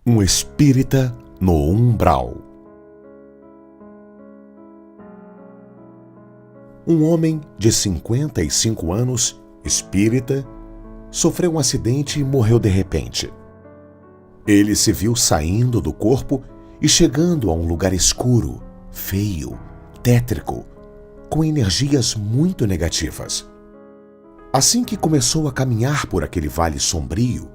Um espírita no umbral. Um homem de 55 anos, espírita, sofreu um acidente e morreu de repente. Ele se viu saindo do corpo e chegando a um lugar escuro, feio, tétrico, com energias muito negativas. Assim que começou a caminhar por aquele vale sombrio,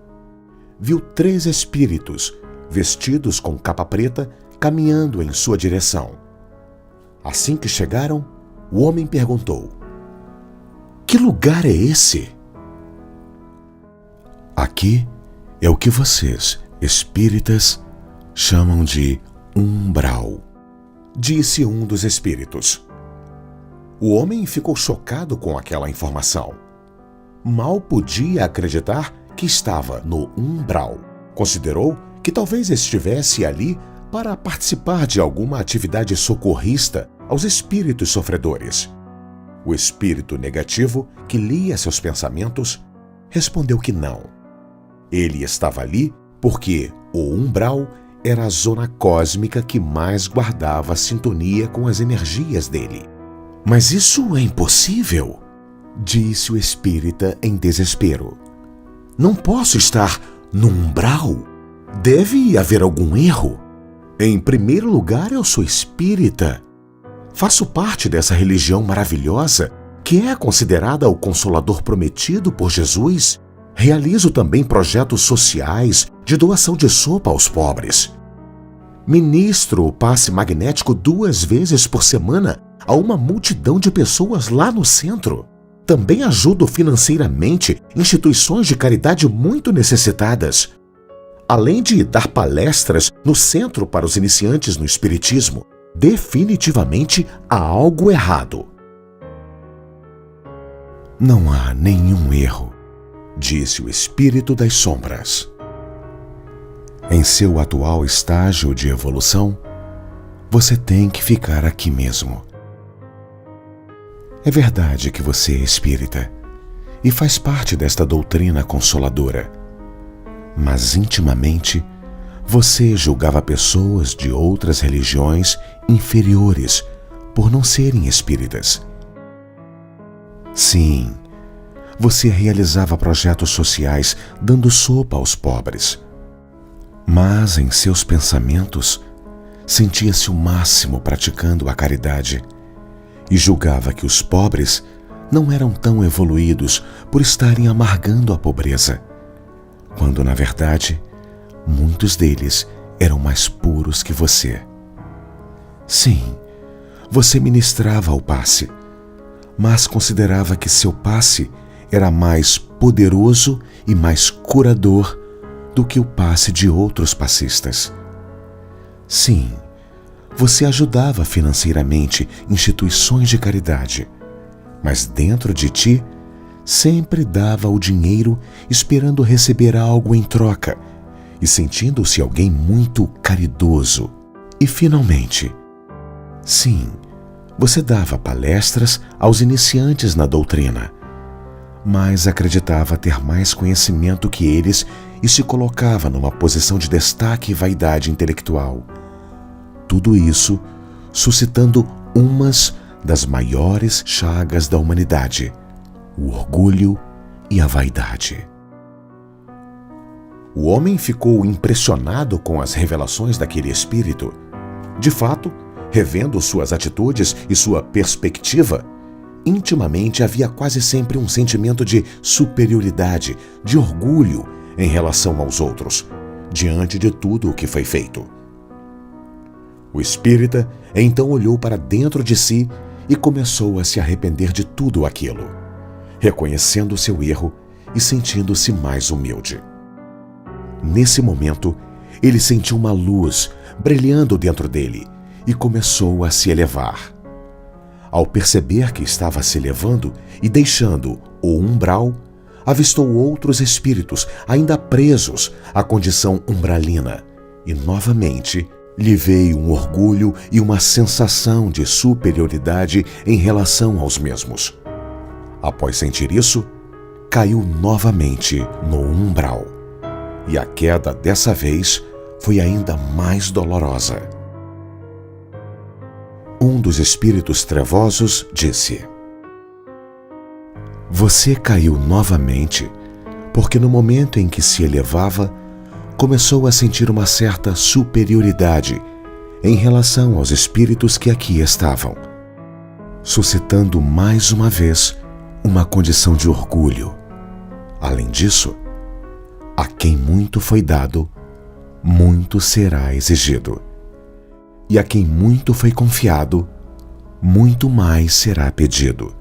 viu 3 espíritos, vestidos com capa preta, caminhando em sua direção. Assim que chegaram, o homem perguntou: "Que lugar é esse?" "Aqui é o que vocês, espíritas, chamam de umbral", disse um dos espíritos. O homem ficou chocado com aquela informação. Mal podia acreditar que estava no umbral. Considerou que talvez estivesse ali para participar de alguma atividade socorrista aos espíritos sofredores. O espírito negativo, que lia seus pensamentos, respondeu que não. Ele estava ali porque o umbral era a zona cósmica que mais guardava sintonia com as energias dele. "Mas isso é impossível", disse o espírita em desespero. "Não posso estar no umbral. Deve haver algum erro. Em primeiro lugar, eu sou espírita. Faço parte dessa religião maravilhosa que é considerada o Consolador prometido por Jesus. Realizo também projetos sociais de doação de sopa aos pobres. Ministro o passe magnético 2 vezes por semana a uma multidão de pessoas lá no centro. Também ajudo financeiramente instituições de caridade muito necessitadas. Além de dar palestras no centro para os iniciantes no espiritismo, definitivamente há algo errado." "Não há nenhum erro", disse o espírito das sombras. "Em seu atual estágio de evolução, você tem que ficar aqui mesmo. É verdade que você é espírita e faz parte desta doutrina consoladora, mas intimamente você julgava pessoas de outras religiões inferiores por não serem espíritas. Sim, você realizava projetos sociais dando sopa aos pobres, mas em seus pensamentos sentia-se o máximo praticando a caridade e julgava que os pobres não eram tão evoluídos por estarem amargando a pobreza, quando, na verdade, muitos deles eram mais puros que você. Sim, você ministrava o passe, mas considerava que seu passe era mais poderoso e mais curador do que o passe de outros passistas. Sim, você ajudava financeiramente instituições de caridade, mas dentro de ti sempre dava o dinheiro esperando receber algo em troca e sentindo-se alguém muito caridoso. E finalmente, sim, você dava palestras aos iniciantes na doutrina, mas acreditava ter mais conhecimento que eles e se colocava numa posição de destaque e vaidade intelectual. Tudo isso suscitando umas das maiores chagas da humanidade: o orgulho e a vaidade. O homem ficou impressionado com as revelações daquele espírito. De fato, revendo suas atitudes e sua perspectiva, intimamente havia quase sempre um sentimento de superioridade, de orgulho em relação aos outros, diante de tudo o que foi feito. O espírita então olhou para dentro de si e começou a se arrepender de tudo aquilo, reconhecendo seu erro e sentindo-se mais humilde. Nesse momento, ele sentiu uma luz brilhando dentro dele e começou a se elevar. Ao perceber que estava se elevando e deixando o umbral, avistou outros espíritos ainda presos à condição umbralina e, novamente, lhe veio um orgulho e uma sensação de superioridade em relação aos mesmos. Após sentir isso, caiu novamente no umbral. E a queda dessa vez foi ainda mais dolorosa. Um dos espíritos trevosos disse: Você caiu novamente, porque no momento em que se elevava, começou a sentir uma certa superioridade em relação aos espíritos que aqui estavam, suscitando mais uma vez uma condição de orgulho. Além disso, a quem muito foi dado, muito será exigido. E a quem muito foi confiado, muito mais será pedido.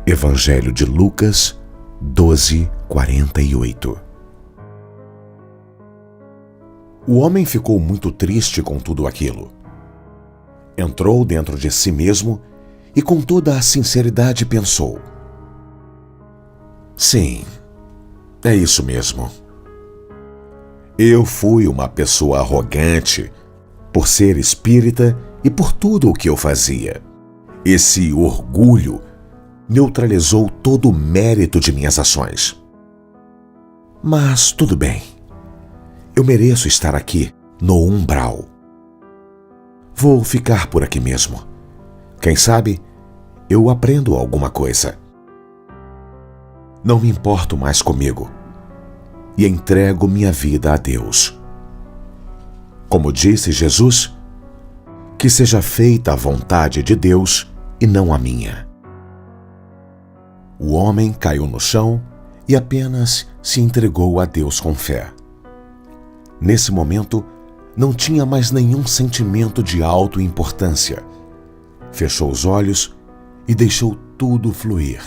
Evangelho de Lucas 12:48. O homem ficou muito triste com tudo aquilo. Entrou dentro de si mesmo e com toda a sinceridade pensou: Sim, é isso mesmo. Eu fui uma pessoa arrogante por ser espírita e por tudo o que eu fazia. Esse orgulho neutralizou todo o mérito de minhas ações. Mas tudo bem. Eu mereço estar aqui, no umbral. Vou ficar por aqui mesmo. Quem sabe, eu aprendo alguma coisa. Não me importo mais comigo e entrego minha vida a Deus. Como disse Jesus, que seja feita a vontade de Deus e não a minha. O homem caiu no chão e apenas se entregou a Deus com fé. Nesse momento, não tinha mais nenhum sentimento de autoimportância. Fechou os olhos e deixou tudo fluir.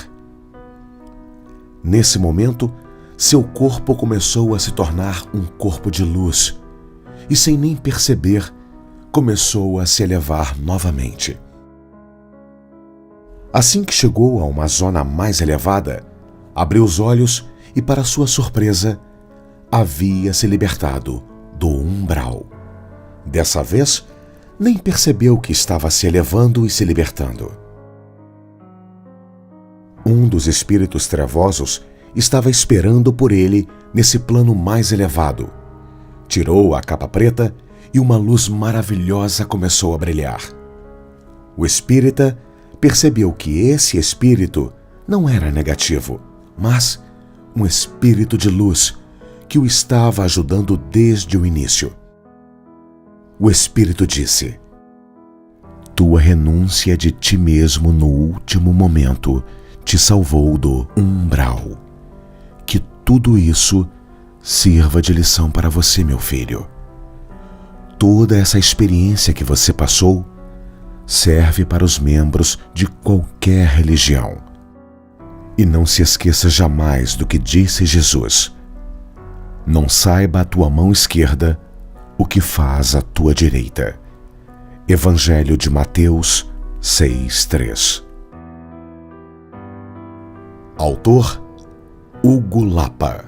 Nesse momento, seu corpo começou a se tornar um corpo de luz e, sem nem perceber, começou a se elevar novamente. Assim que chegou a uma zona mais elevada, abriu os olhos e, para sua surpresa, havia se libertado do umbral. Dessa vez, nem percebeu que estava se elevando e se libertando. Um dos espíritos trevosos estava esperando por ele nesse plano mais elevado. Tirou a capa preta e uma luz maravilhosa começou a brilhar. O espírita percebeu que esse espírito não era negativo, mas um espírito de luz que o estava ajudando desde o início. O espírito disse: Tua renúncia de ti mesmo no último momento te salvou do umbral. Que tudo isso sirva de lição para você, meu filho. Toda essa experiência que você passou serve para os membros de qualquer religião. E não se esqueça jamais do que disse Jesus: Não saiba a tua mão esquerda o que faz a tua direita. Evangelho de Mateus 6:3. Autor: Hugo Lapa.